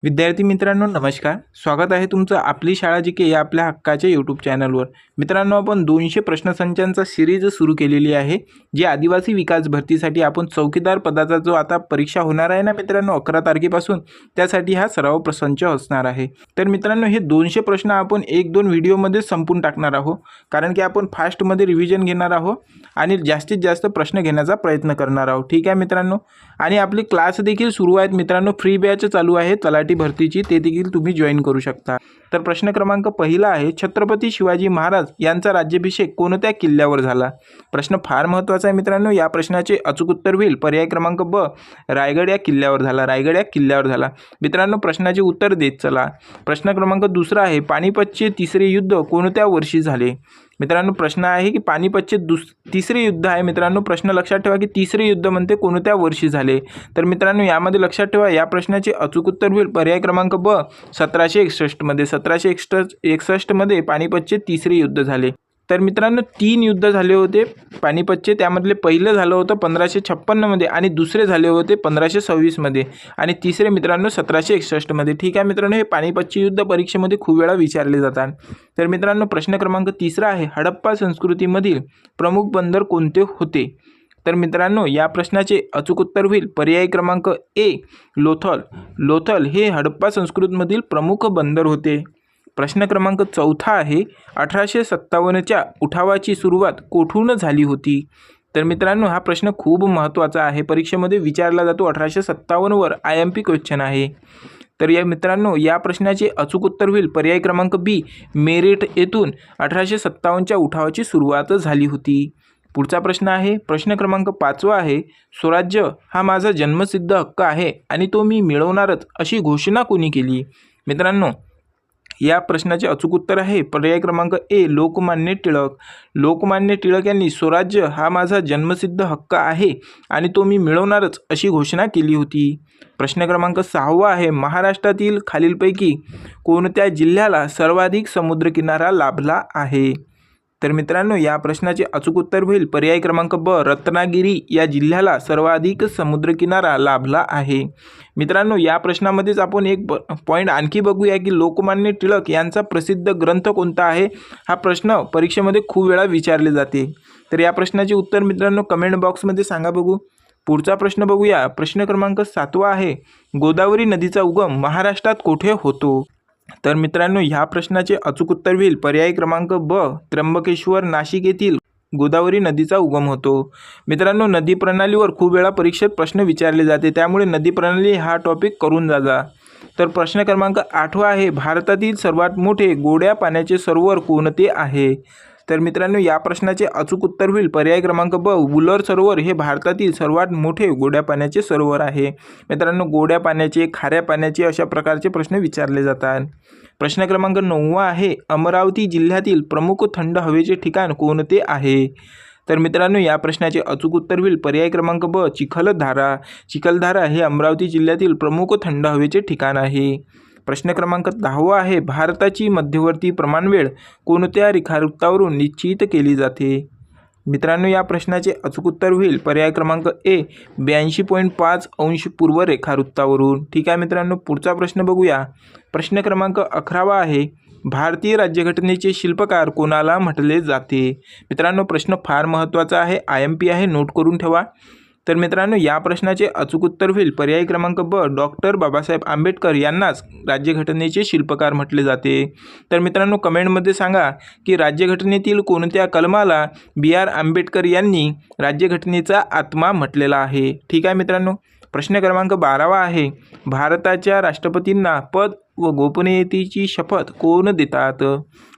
विद्यार्थी मित्रांनो नमस्कार. स्वागत आहे तुमचं आपली शाळा जी के या आपल्या हक्काच्या यूट्यूब चॅनलवर. मित्रांनो आपण 200 प्रश्नसंचांचा सिरीज सुरू केलेली आहे, जी आदिवासी विकास भरतीसाठी आपण चौकीदार पदाचा जो आता परीक्षा होणार आहे ना मित्रांनो 11 तारखेपासून, त्यासाठी हा सराव प्रसंच असणार आहे. तर मित्रांनो हे 200 प्रश्न आपण 1-2 व्हिडिओमध्ये संपून टाकणार आहोत, कारण की आपण फास्टमध्ये रिव्हिजन घेणार आहोत आणि जास्तीत जास्त प्रश्न घेण्याचा प्रयत्न करणार आहोत. ठीक आहे मित्रांनो. आणि आपली क्लास देखील सुरू आहेत मित्रांनो. फ्री बॅच चालू आहे तलाठी भरतीची, ते देखील तुम्ही जॉईन करू शकता. तर प्रश्न क्रमांक पहिला आहे, छत्रपती शिवाजी महाराज यांचा राज्याभिषेक कोणत्या किल्ल्यावर झाला? प्रश्न फार महत्त्वाचा आहे मित्रांनो. या प्रश्नाचे अचूक उत्तर होईल पर्याय क्रमांक ब, रायगड या किल्ल्यावर झाला. रायगड या किल्ल्यावर झाला. मित्रांनो प्रश्नाचे उत्तर देत चला. प्रश्न क्रमांक दुसरा आहे, पानिपतचे तिसरे युद्ध कोणत्या वर्षी झाले? मित्रांनो प्रश्न आहे की पानिपतचे तिसरे युद्ध आहे मित्रांनो. प्रश्न लक्षात ठेवा की तिसरे युद्ध म्हणते कोणत्या वर्षी झाले. तर मित्रांनो यामध्ये लक्षात ठेवा, या प्रश्नाचे अचूक उत्तर होईल पर्याय क्रमांक ब, 1761 मध्ये. 1761 मध्ये पानिपतचे तिसरे युद्ध झाले. तर मित्रांनो 3 युद्ध झाले होते पानिपतचे. त्यामधले पहिलं झालं होतं 1556 मध्ये आणि दुसरे झाले होते 1526 मध्ये आणि तिसरे मित्रांनो 1761 मध्ये. ठीक आहे मित्रांनो, हे पानिपतचे युद्ध परीक्षेमध्ये खूप वेळा विचारले जातात. तर मित्रांनो प्रश्न क्रमांक तिसरा आहे, हडप्पा संस्कृतीमधील प्रमुख बंदर कोणते होते? तर मित्रांनो या प्रश्नाचे अचूक उत्तर होईल पर्याय क्रमांक ए, लोथल. लोथल हे हडप्पा संस्कृतीमधील प्रमुख बंदर होते. प्रश्न क्रमांक चौथा आहे, 1857च्या उठावाची सुरुवात कोठून झाली होती? तर मित्रांनो हा प्रश्न खूप महत्त्वाचा आहे, परीक्षेमध्ये विचारला जातो. 1857वर IMP क्वेश्चन आहे. तर या मित्रांनो या प्रश्नाचे अचूक उत्तर होईल पर्याय क्रमांक बी, मेरठ येथून 1857च्या उठावाची सुरुवात झाली होती. पुढचा प्रश्न आहे, प्रश्न क्रमांक 5 आहे, स्वराज्य हा माझा जन्मसिद्ध हक्क आहे आणि तो मी मिळवणारच अशी घोषणा कोणी केली? मित्रांनो या प्रश्नाचे अचूक उत्तर आहे पर्याय क्रमांक ए, लोकमान्य टिळक. लोकमान्य टिळक यांनी स्वराज्य हा माझा जन्मसिद्ध हक्क आहे आणि तो मी मिळवणारच अशी घोषणा केली होती. प्रश्न क्रमांक 6 आहे, महाराष्ट्रातील खालीलपैकी कोणत्या जिल्ह्याला सर्वाधिक समुद्रकिनारा लाभला आहे? तर मित्रांनो या प्रश्नाचे अचूक उत्तर होईल पर्याय क्रमांक ब, रत्नागिरी या जिल्ह्याला सर्वाधिक समुद्रकिनारा लाभला आहे. मित्रांनो या प्रश्नामध्येच आपण एक पॉईंट आणखी बघूया की लोकमान्य टिळक यांचा प्रसिद्ध ग्रंथ कोणता आहे? हा प्रश्न परीक्षेमध्ये खूप वेळा विचारले जाते. तर या प्रश्नाचे उत्तर मित्रांनो कमेंट बॉक्समध्ये सांगा बघू. पुढचा प्रश्न बघूया. प्रश्न क्रमांक 7 आहे, गोदावरी नदीचा उगम महाराष्ट्रात कोठे होतो? तर मित्रांनो ह्या प्रश्नाचे अचूक उत्तर होईल पर्याय क्रमांक ब, त्र्यंबकेश्वर नाशिक येथील गोदावरी नदीचा उगम होतो. मित्रांनो नदी प्रणालीवर खूप वेळा परीक्षेत प्रश्न विचारले जाते, त्यामुळे नदी प्रणाली हा टॉपिक करून जा. तर प्रश्न क्रमांक 8 आहे, भारतातील सर्वात मोठे गोड्या पाण्याचे सरोवर कोणते आहे? तर मित्रांनो या प्रश्नाचे अचूक उत्तर होईल पर्याय क्रमांक ब, वुलर सरोवर हे भारतातील सर्वात मोठे गोड्या पाण्याचे सरोवर आहे. मित्रांनो गोड्या पाण्याचे, खाऱ्या पाण्याचे अशा प्रकारचे प्रश्न विचारले जातात. प्रश्न क्रमांक 9 आहे, अमरावती जिल्ह्यातील प्रमुख थंड हवेचे ठिकाण कोणते आहे? तर मित्रांनो या प्रश्नाचे अचूक उत्तर होईल पर्याय क्रमांक ब, चिखलधारा. चिखलधारा हे अमरावती जिल्ह्यातील प्रमुख थंड हवेचे ठिकाण आहे. प्रश्न क्रमांक 10 आहे, भारताची मध्यवर्ती प्रमाणवेळ कोणत्या रेखावृत्तावरून निश्चित केली जाते? मित्रांनो या प्रश्नाचे अचूक उत्तर होईल पर्याय क्रमांक ए, 82.5 अंश पूर्व रेखावृत्तावरून. ठीक आहे मित्रांनो, पुढचा प्रश्न बघूया. प्रश्न क्रमांक 11 आहे, भारतीय राज्यघटनेचे शिल्पकार कोणाला म्हटले जाते? मित्रांनो प्रश्न फार महत्त्वाचा आहे, IMP आहे, नोट करून ठेवा. तर मित्रांनो या प्रश्नाचे अचूक उत्तर होईल पर्याय क्रमांक ब, डॉक्टर बाबासाहेब आंबेडकर यांनाच राज्यघटनेचे शिल्पकार म्हटले जाते. तर मित्रांनो कमेंटमध्ये सांगा की राज्यघटनेतील कोणत्या कलमाला BR आंबेडकर यांनी राज्यघटनेचा आत्मा म्हटलेला आहे? ठीक आहे मित्रांनो. प्रश्न क्रमांक 12 आहे, भारताच्या राष्ट्रपतींना पद व गोपनीयतेची शपथ कोण देतात?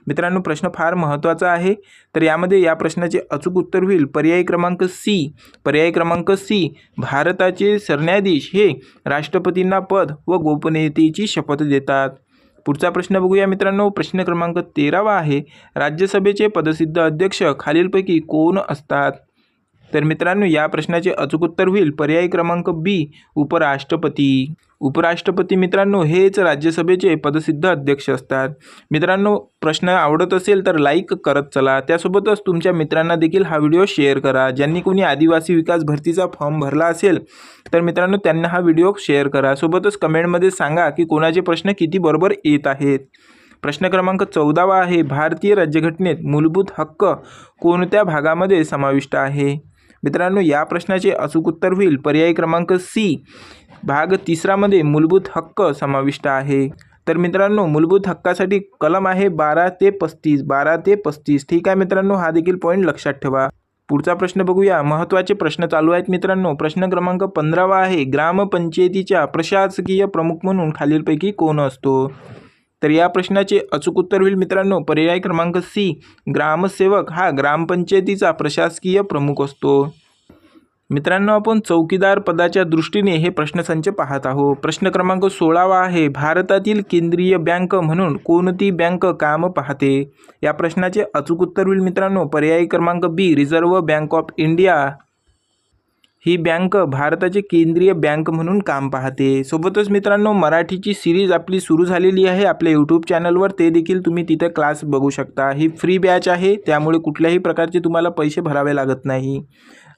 मित्रांनो प्रश्न फार महत्त्वाचा आहे. तर यामध्ये या प्रश्नाचे अचूक उत्तर होईल पर्याय क्रमांक सी. पर्याय क्रमांक सी, भारताचे सरन्यायाधीश हे राष्ट्रपतींना पद व गोपनीयतेची शपथ देतात. पुढचा प्रश्न बघूया मित्रांनो. प्रश्न क्रमांक 13 आहे, राज्यसभेचे पदसिद्ध अध्यक्ष खालीलपैकी कोण असतात? तर मित्रांनो या प्रश्नाचे अचूक उत्तर होईल पर्याय क्रमांक बी, उपराष्ट्रपती. उपराष्ट्रपती मित्रांनो हेच राज्यसभेचे पदसिद्ध अध्यक्ष असतात. मित्रांनो, प्रश्न आवडत असेल तर लाईक करत चला. त्यासोबतच तुमच्या मित्रांना देखील हा व्हिडिओ शेअर करा. ज्यांनी कोणी आदिवासी विकास भरतीचा फॉर्म भरला असेल तर मित्रांनो त्यांना हा व्हिडिओ शेअर करा. सोबतच कमेंटमध्ये सांगा की कोणाचे प्रश्न किती बरोबर येत आहेत. प्रश्न क्रमांक 14 आहे, भारतीय राज्यघटनेत मूलभूत हक्क कोणत्या भागामध्ये समाविष्ट आहे? मित्रांनो, या प्रश्नाचे अचूक उत्तर होईल पर्याय क्रमांक सी, भाग 3 मध्ये मूलभूत हक्क समाविष्ट आहे. तर मित्रांनो, मूलभूत हक्कासाठी कलम आहे 12 ते 35. 12 ते 35. ठीक आहे मित्रांनो, हा देखील पॉईंट लक्षात ठेवा. पुढचा प्रश्न बघूया. महत्त्वाचे प्रश्न चालू आहेत मित्रांनो. प्रश्न क्रमांक 15 आहे, ग्रामपंचायतीच्या प्रशासकीय प्रमुख म्हणून खालीलपैकी कोण असतो? तर या प्रश्नाचे अचूक उत्तर होईल मित्रांनो पर्याय क्रमांक सी, ग्रामसेवक हा ग्रामपंचायतीचा प्रशासकीय प्रमुख असतो. मित्रांनो, आपण चौकीदार पदाच्या दृष्टीने हे प्रश्नसंच पाहत आहोत. प्रश्न क्रमांक 16 आहे, भारतातील केंद्रीय बँक म्हणून कोणती बँक काम पाहते? या प्रश्नाचे अचूक उत्तर होईल मित्रांनो पर्याय क्रमांक B, reserve bank of India ही बँक भारताचे केंद्रीय बँक म्हणून काम पाहते. सोबतच मित्रांनो, मराठीची सिरीज आपली सुरू झालेली आहे आपल्या यूट्यूब चॅनलवर. ते देखील तुम्ही तिथे क्लास बघू शकता. ही फ्री बॅच आहे, त्यामुळे कुठल्याही प्रकारचे तुम्हाला पैसे भरावे लागत नाही.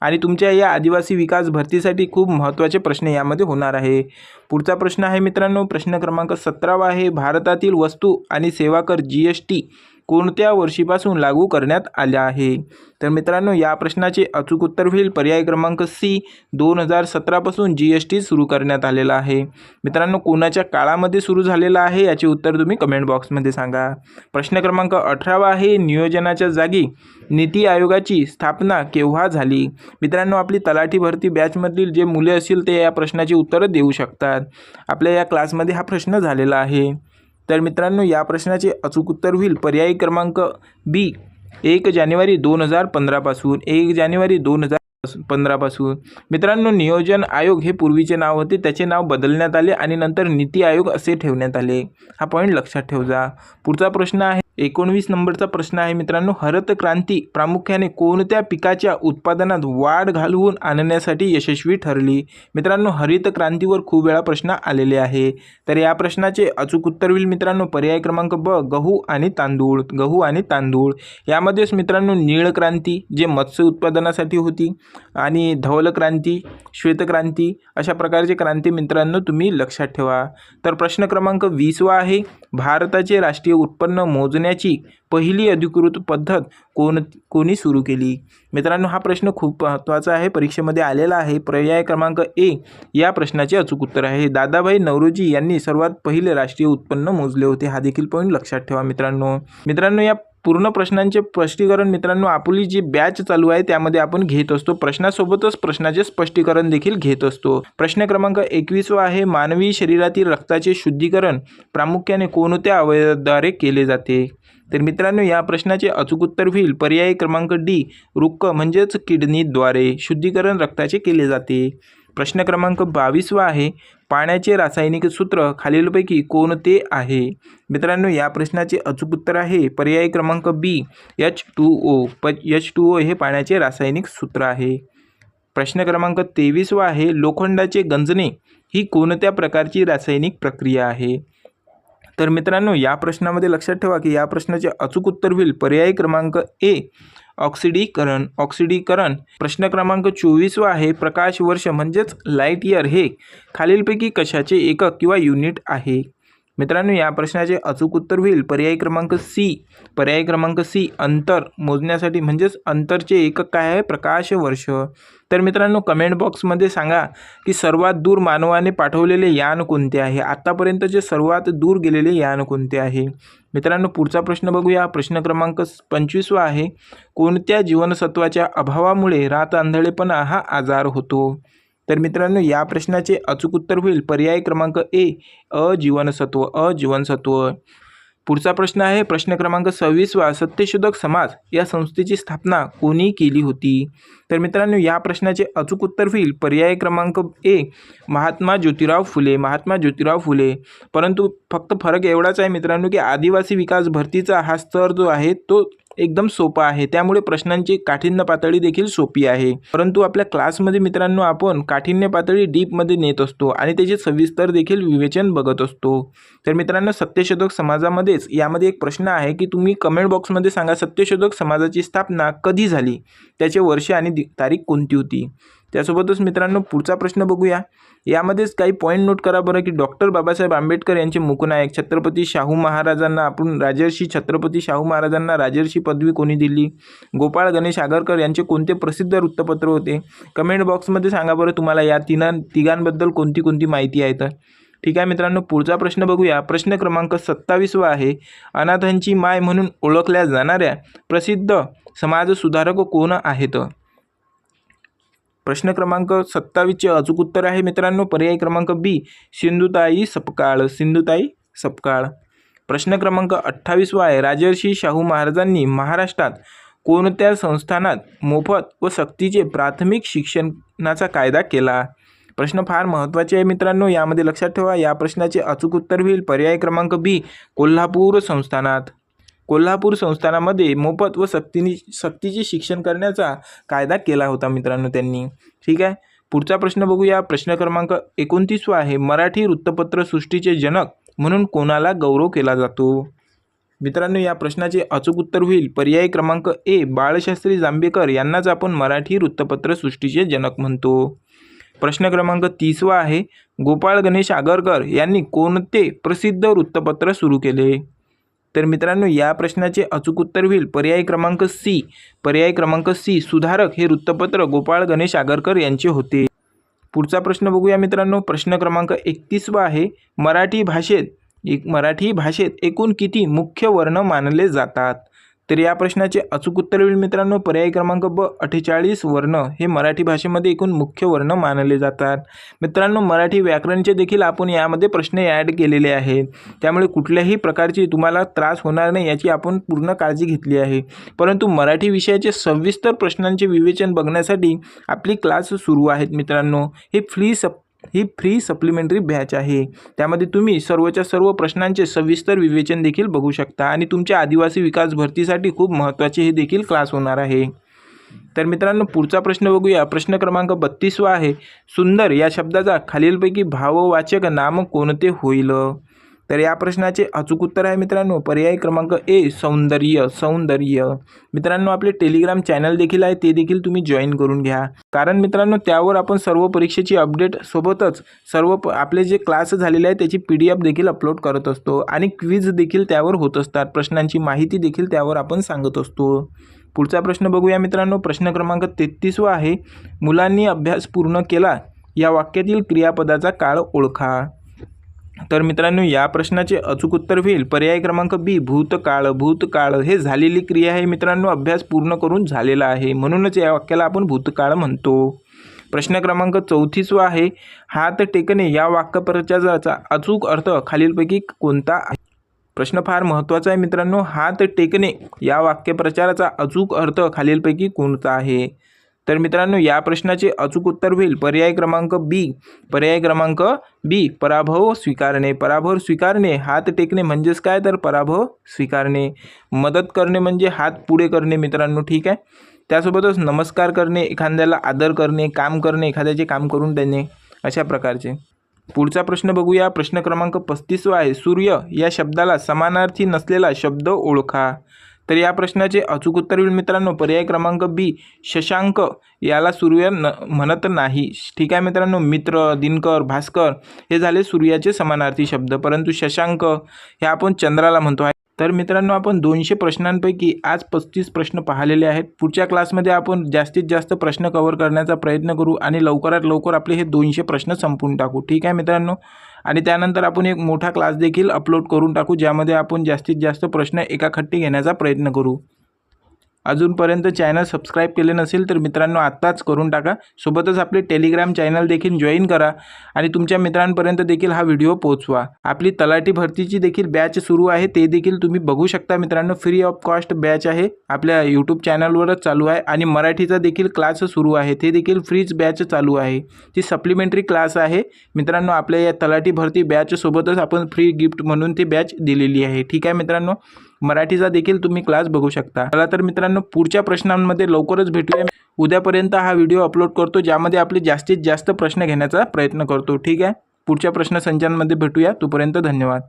आणि तुमच्या या आदिवासी विकास भरतीसाठी खूप महत्त्वाचे प्रश्न यामध्ये होणार आहे. पुढचा प्रश्न आहे मित्रांनो, प्रश्न क्रमांक 17 आहे, भारतातील वस्तू आणि सेवा कर GST कोणत्या वर्षीपासून लागू करण्यात आल्या आहे? तर मित्रांनो, या प्रश्नाचे अचूक उत्तर होईल पर्याय क्रमांक सी, 2017 पासून GST सुरू करण्यात आलेला आहे. मित्रांनो, कोणाच्या काळामध्ये सुरू झालेला आहे याचे उत्तर तुम्ही कमेंट बॉक्समध्ये सांगा. प्रश्न क्रमांक 18 आहे, नियोजनाच्या जागी नीती आयोगाची स्थापना केव्हा झाली? मित्रांनो, आपली तलाठी भरती बॅचमधील जे मुले असतील ते या प्रश्नाची उत्तरं देऊ शकतात. आपल्या या क्लासमध्ये हा प्रश्न झालेला आहे. तर मित्रांनो, या प्रश्नाचे अचूक उत्तर होईल पर्याय क्रमांक बी, 1 जानेवारी 2015 पासून. 1 जानेवारी 2015 पासून. मित्रांनो, नियोजन आयोग हे पूर्वीचे नाव होते, त्याचे नाव बदलण्यात आले आणि नंतर नीती आयोग असे ठेवण्यात आले. हा पॉईंट लक्षात ठेवा. पुढचा प्रश्न आहे 19 नंबरचा प्रश्न आहे मित्रांनो, हरित क्रांती प्रामुख्याने कोणत्या पिकाच्या उत्पादनात वाढ घालवून आणण्यासाठी यशस्वी ठरली? मित्रांनो, हरित क्रांतीवर खूप वेळा प्रश्न आलेले आहे. तर या प्रश्नाचे अचूक उत्तर होईल मित्रांनो पर्याय क्रमांक ब, गहू आणि तांदूळ. गहू आणि तांदूळ. यामध्येच मित्रांनो, नीळ क्रांती जे मत्स्य उत्पादनासाठी होती आणि धवल क्रांती, श्वेत क्रांती अशा प्रकारचे क्रांती मित्रांनो तुम्ही लक्षात ठेवा. तर प्रश्न क्रमांक 20 आहे, भारताचे राष्ट्रीय उत्पन्न मोजण्याची पहिली अधिकृत पद्धत कोणी सुरू केली? मित्रांनो, हा प्रश्न खूप महत्त्वाचा आहे, परीक्षेमध्ये आलेला आहे. पर्याय क्रमांक ए या प्रश्नाचे अचूक उत्तर आहे. दादाभाई नौरोजी यांनी सर्वात पहिले राष्ट्रीय उत्पन्न मोजले होते. हा देखील पॉईंट लक्षात ठेवा मित्रांनो, या पूर्ण प्रश्नांचे स्पष्टीकरण मित्रांनो आपली जी बॅच चालू आहे त्यामध्ये आपण घेत असतो. प्रश्नासोबतच प्रश्नाचे स्पष्टीकरण देखील घेत असतो. प्रश्न क्रमांक 21 आहे, मानवी शरीरातील रक्ताचे शुद्धीकरण प्रामुख्याने कोणत्या अवयवाद्वारे केले जाते? तर मित्रांनो, या प्रश्नाचे अचूक उत्तर होईल पर्याय क्रमांक डी, वृक्क म्हणजेच किडनीद्वारे शुद्धीकरण रक्ताचे केले जाते. प्रश्न क्रमांक 22 आहे, पाण्याचे रासायनिक सूत्र खालीलपैकी कोणते आहे? मित्रांनो, या प्रश्नाचे अचूक उत्तर आहे पर्याय क्रमांक बी, H2O. H2O हे पाण्याचे रासायनिक सूत्र आहे. प्रश्न क्रमांक 23 आहे, लोखंडाचे गंजणे ही कोणत्या प्रकारची रासायनिक प्रक्रिया आहे? तर मित्रांनो, या प्रश्नामध्ये लक्षात ठेवा की या प्रश्नाचे अचूक उत्तर होईल पर्याय क्रमांक ए, ऑक्सिडीकरण. प्रश्न क्रमांक 24 आहे, प्रकाश वर्ष म्हणजेच लाईट इयर हे खालीलपैकी कशाचे एकक किंवा युनिट आहे? मित्रांनो, या प्रश्नाचे अचूक उत्तर होईल पर्याय क्रमांक सी, अंतर मोजण्यासाठी म्हणजेच अंतरचे एकक काय आहे? प्रकाश वर्ष. तर मित्रांनो, कमेंट बॉक्समध्ये सांगा की सर्वात दूर मानवाने पाठवलेले यान कोणते आहे? आत्तापर्यंतचे सर्वात दूर गेलेले यान कोणते आहे? मित्रांनो, पुढचा प्रश्न बघूया. प्रश्न क्रमांक 25 आहे, कोणत्या जीवनसत्वाच्या अभावामुळे रातआंधळेपणा हा आजार होतो? तर मित्रांनो, या प्रश्नाचे अचूक उत्तर होईल पर्याय क्रमांक ए, अजीवनसत्व. पुढचा प्रश्न आहे प्रश्न क्रमांक 26, सत्यशोधक समाज या संस्थेची स्थापना कोणी केली होती? तर मित्रांनो, या प्रश्नाचे अचूक उत्तर होईल पर्याय क्रमांक ए, महात्मा ज्योतिराव फुले. परंतु फक्त फरक एवढाच आहे मित्रांनो की आदिवासी विकास भरतीचा हा स्तर जो आहे तो एकदम सोपा आहे, त्यामुळे प्रश्नांची काठिण्य पातळी देखील सोपी आहे. परंतु आपल्या क्लासमध्ये मित्रांनो आपण काठिण्य पातळी डीपमध्ये नेत असतो आणि त्याचे सविस्तर देखील विवेचन बघत असतो. तर मित्रांनो, सत्यशोधक समाजामध्येच यामध्ये एक प्रश्न आहे की तुम्ही कमेंट बॉक्समध्ये सांगा, सत्यशोधक समाजाची स्थापना कधी झाली, त्याचे वर्ष आणि तारीख कोणती होती. त्यासोबतच मित्रांनो पुढचा प्रश्न बघूया. यामध्येच काही पॉईंट नोट करा बरं की डॉक्टर बाबासाहेब आंबेडकर यांचे मूकनायक छत्रपती शाहू महाराजांना आपण राजर्षी छत्रपती शाहू महाराजांना राजर्षी पदवी कोणी दिली. गोपाळ गणेश आगरकर यांचे कोणते प्रसिद्ध वृत्तपत्र होते. कमेंट बॉक्समध्ये सांगा बरं तुम्हाला या तिघांबद्दल कोणती कोणती माहिती आहे तर. ठीक आहे मित्रांनो, पुढचा प्रश्न बघूया. प्रश्न क्रमांक 27 आहे. अनाथांची माय म्हणून ओळखल्या जाणाऱ्या प्रसिद्ध समाजसुधारक कोण आहेत. प्रश्न क्रमांक 27चे अचूक उत्तर आहे मित्रांनो पर्याय क्रमांक बी, सिंधुताई सपकाळ. सिंधुताई सपकाळ. प्रश्न क्रमांक 28 आहे. राजर्षी शाहू महाराजांनी महाराष्ट्रात कोणत्या संस्थानात मोफत व सक्तीचे प्राथमिक शिक्षणाचा कायदा केला. प्रश्न फार महत्त्वाचे आहे मित्रांनो, यामध्ये लक्षात ठेवा. या प्रश्नाचे अचूक उत्तर होईल पर्याय क्रमांक बी, कोल्हापूर संस्थानात. कोल्हापूर संस्थानामध्ये मोफत व सक्तीचे शिक्षण करण्याचा कायदा केला होता मित्रांनो त्यांनी. ठीक आहे, पुढचा प्रश्न बघूया. प्रश्न क्रमांक 29 आहे. मराठी वृत्तपत्र सृष्टीचे जनक म्हणून कोणाला गौरव केला जातो. मित्रांनो, या प्रश्नाचे अचूक उत्तर होईल पर्याय क्रमांक ए, बाळशास्त्री जांभेकर यांनाच आपण मराठी वृत्तपत्र सृष्टीचे जनक म्हणतो. प्रश्न क्रमांक 30 आहे. गोपाळ गणेश आगरकर यांनी कोणते प्रसिद्ध वृत्तपत्र सुरू केले. तर मित्रांनो, या प्रश्नाचे अचूक उत्तर होईल पर्याय क्रमांक सी. पर्याय क्रमांक सी, सुधारक हे वृत्तपत्र गोपाळ गणेश आगरकर यांचे होते. पुढचा प्रश्न बघूया मित्रांनो. प्रश्न क्रमांक 31 आहे. मराठी भाषेत एकूण किती मुख्य वर्ण मानले जातात. तर या प्रश्नाचे अचूक उत्तर होईल मित्रांनो पर्याय क्रमांक ब, 48 वर्ण हे मराठी भाषेमध्ये एकूण मुख्य वर्ण मानले जातात. मित्रांनो, मराठी व्याकरणचे देखील आपण यामध्ये प्रश्न ॲड केलेले आहेत, त्यामुळे कुठल्याही प्रकारची तुम्हाला त्रास होणार नाही याची आपण पूर्ण काळजी घेतली आहे. परंतु मराठी विषयाचे सविस्तर प्रश्नांचे विवेचन बघण्यासाठी आपली क्लास सुरू आहेत मित्रांनो. ही फ्री सप्लिमेंटरी बॅच आहे, त्यामध्ये तुम्ही सर्वच्या सर्व प्रश्नांचे सविस्तर विवेचन देखील बघू शकता आणि तुमच्या आदिवासी विकास भरतीसाठी खूप महत्त्वाचे हे देखील क्लास होणार आहे. तर मित्रांनो, पुढचा प्रश्न बघूया. प्रश्न क्रमांक 32 आहे. सुंदर या शब्दाचा खालीलपैकी भाववाचक नाम कोणते होईल. तर या प्रश्नाचे अचूक उत्तर आहे मित्रांनो पर्याय क्रमांक ए, सौंदर्य. सौंदर्य. मित्रांनो, आपले टेलिग्राम चॅनल देखील आहे, ते देखील तुम्ही जॉईन करून घ्या, कारण मित्रांनो त्यावर आपण सर्व परीक्षेची अपडेट सोबतच सर्व आपले जे क्लास झालेले आहे त्याची PDF देखील अपलोड करत असतो आणि क्विज देखील त्यावर होत असतात. प्रश्नांची माहिती देखील त्यावर आपण सांगत असतो. पुढचा प्रश्न बघूया मित्रांनो. प्रश्न क्रमांक 33 आहे. मुलांनी अभ्यास पूर्ण केला या वाक्यातील क्रियापदाचा काळ ओळखा. तर मित्रांनो, या प्रश्नाचे अचूक उत्तर होईल पर्याय क्रमांक बी, भूतकाळ. भूतकाळ हे झालेली क्रिया आहे मित्रांनो, अभ्यास पूर्ण करून झालेला आहे, म्हणूनच या वाक्याला आपण भूतकाळ म्हणतो. प्रश्न क्रमांक 34 आहे. हात टेकणे या वाक्यप्रचाराचा अचूक अर्थ खालीलपैकी कोणता आहे. प्रश्न फार महत्त्वाचा आहे मित्रांनो. हात टेकणे या वाक्यप्रचाराचा अचूक अर्थ खालीलपैकी कोणता आहे. तर मित्रांनो, या प्रश्नाचे अचूक उत्तर होईल पर्याय क्रमांक बी. पर्याय क्रमांक बी, पराभव स्वीकारणे. पराभव स्वीकारणे. हात टेकणे म्हणजेच काय तर पराभव स्वीकारणे. मदत करणे म्हणजे हात पुढे करणे मित्रांनो. ठीक आहे, त्यासोबतच नमस्कार करणे, एखाद्याला आदर करणे, काम करणे, एखाद्याचे काम करून देणे, अशा प्रकारचे. पुढचा प्रश्न बघूया. प्रश्न क्रमांक 35 आहे. सूर्य या शब्दाला समानार्थी नसलेला शब्द ओळखा. तर या प्रश्नाचे अचूक उत्तर होईल मित्रांनो पर्याय क्रमांक बी, शशांक. याला सूर्य म्हणत नाही. ठीक आहे मित्रांनो, मित्र, दिनकर, भास्कर हे झाले सूर्याचे समानार्थी शब्द, परंतु शशांक हे आपण चंद्राला म्हणतो आहे. तर मित्रांनो, आपण 200 प्रश्नांपैकी आज 35 प्रश्न पाहिलेले आहेत. पुढच्या क्लासमध्ये आपण जास्तीत जास्त प्रश्न कव्हर करण्याचा प्रयत्न करू आणि लवकरात लवकर आपले हे 200 प्रश्न संपवून टाकू. ठीक आहे मित्रांनो, आणि त्यानंतर आपण एक मोठा क्लास देखील अपलोड करून टाकू, ज्यामध्ये आपण जास्तीत जास्त प्रश्न एकाखट्टी घेण्याचा प्रयत्न करू. अजूनपर्यंत चॅनल सबस्क्राईब केले नसेल तर मित्रांनो आत्ताच करून टाका. सोबतच आपले टेलिग्राम चॅनल देखील जॉईन करा आणि तुमच्या मित्रांपर्यंत देखील हा व्हिडिओ पोहोचवा. आपली तलाठी भरतीची देखील बॅच सुरू आहे, ते देखील तुम्ही बघू शकता मित्रांनो. फ्री ऑफ कॉस्ट बॅच आहे, आपल्या यूट्यूब चॅनलवरच चालू आहे. आणि मराठीचा देखील क्लास सुरू आहे, ते देखील फ्रीच बॅच चालू आहे. ती सप्लिमेंटरी क्लास आहे मित्रांनो. आपल्या या तलाठी भरती बॅच सोबतच आपण फ्री गिफ्ट म्हणून ती बॅच दिलेली आहे. ठीक आहे मित्रांनो, मराठीचा देखील तुम्ही क्लास बघू शकता. चला तर मित्रांनो, पुढच्या प्रश्नांमध्ये लवकरच भेटूया. उद्यापर्यंत हा व्हिडिओ अपलोड करतो, ज्यामध्ये आपले जास्तीत जास्त प्रश्न घेण्याचा प्रयत्न करतो. ठीक आहे, पुढच्या प्रश्नसंचांमध्ये भेटूया. तोपर्यंत धन्यवाद.